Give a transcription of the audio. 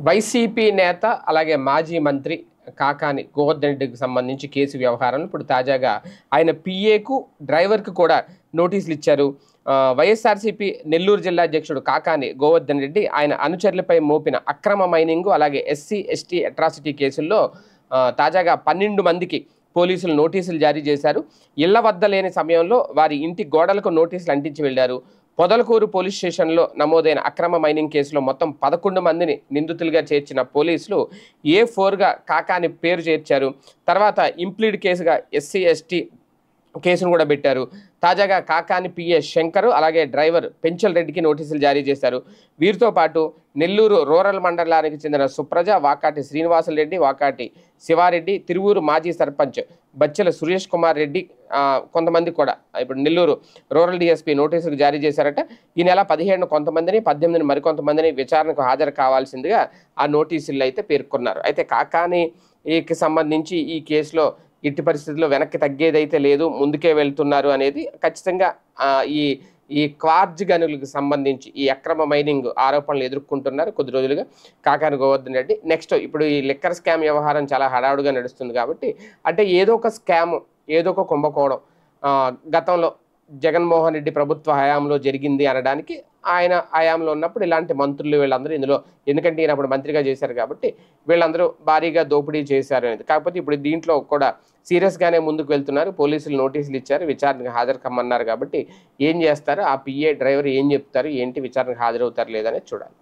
YCP నేత అలాగే మాజీ మంత్రి కాకాని గోవర్ధన్ రెడ్డికి సంబంధించి కేసు వ్యవహారం ఇప్పుడు తాజాగా ఆయన పిఏకు డ్రైవర్కు కూడా నోటీసులు ఇచ్చారు. వైఎస్ఆర్సీపీ నెల్లూరు జిల్లా అధ్యక్షుడు కాకాని గోవర్ధన్ రెడ్డి ఆయన అనుచరులపై మోపిన అక్రమ మైనింగ్ అలాగే ఎస్సీ ఎస్టీ అట్రాసిటీ కేసుల్లో తాజాగా 12 మందికి పోలీసులు నోటీసులు జారీ చేశారు. ఇళ్ల వద్ద లేని సమయంలో వారి ఇంటి గోడలకు నోటీసులు అంటించి వెళ్లారు. పొదలకూరు పోలీస్ స్టేషన్లో నమోదైన అక్రమ మైనింగ్ కేసులో మొత్తం 11 మందిని నిందితులుగా చేర్చిన పోలీసులు A4గా కాకాని పేరు చేర్చారు. తర్వాత ఇంప్లీడ్ కేసుగా ఎస్సీ ఎస్టీ కేసును కూడా పెట్టారు. తాజాగా కాకాని పిఏ శంకర్ అలాగే డ్రైవర్ పెంచల్ రెడ్డికి నోటీసులు జారీ చేశారు. వీరితో పాటు నెల్లూరు రూరల్ మండలానికి చెందిన సుప్రజ, వాకాటి శ్రీనివాసులరెడ్డి, వాకాటి శివారెడ్డి, తిరువూరు మాజీ సర్పంచ్ బచ్చెల సురేష్ కుమార్ రెడ్డి కొంతమంది కూడా ఇప్పుడు నెల్లూరు రూరల్ డిఎస్పీ నోటీసులు జారీ చేశారట. ఈ నెల 17 కొంతమందిని, 18 మరికొంతమందిని విచారణకు హాజరు కావాల్సిందిగా ఆ నోటీసులు అయితే పేర్కొన్నారు. అయితే కాకానికి సంబంధించి ఈ కేసులో ఇట్టి పరిస్థితుల్లో వెనక్కి తగ్గేదైతే లేదు, ముందుకే వెళ్తున్నారు అనేది ఖచ్చితంగా ఈ క్వార్జ్ గనులకు సంబంధించి ఈ అక్రమ మైనింగ్ ఆరోపణలు ఎదుర్కొంటున్నారు కొద్ది రోజులుగా కాకాని గోవర్ధన్ రెడ్డి. నెక్స్ట్ ఇప్పుడు ఈ లిక్కర్ స్కామ్ వ్యవహారం చాలా హడావుడిగా నడుస్తుంది కాబట్టి అంటే ఏదో ఒక స్కామ్, ఏదో ఒక కుంభకోణం గతంలో జగన్మోహన్ రెడ్డి ప్రభుత్వ హయాంలో జరిగింది అనడానికి ఆయన హయాంలో ఉన్నప్పుడు ఇలాంటి మంత్రులు వీళ్ళందరూ ఇందులో, ఎందుకంటే ఈయన అప్పుడు మంత్రిగా చేశారు కాబట్టి వీళ్ళందరూ భారీగా దోపిడీ చేశారు అనేది. కాకపోతే ఇప్పుడు దీంట్లో కూడా సీరియస్గానే ముందుకు వెళ్తున్నారు. పోలీసులు నోటీసులు ఇచ్చారు, విచారణకు హాజరు కమ్మన్నారు. కాబట్టి ఏం చేస్తారు, ఆ పిఏ డ్రైవర్ ఏం చెప్తారు, ఏంటి విచారణకు హాజరవుతారు లేదనేది చూడాలి.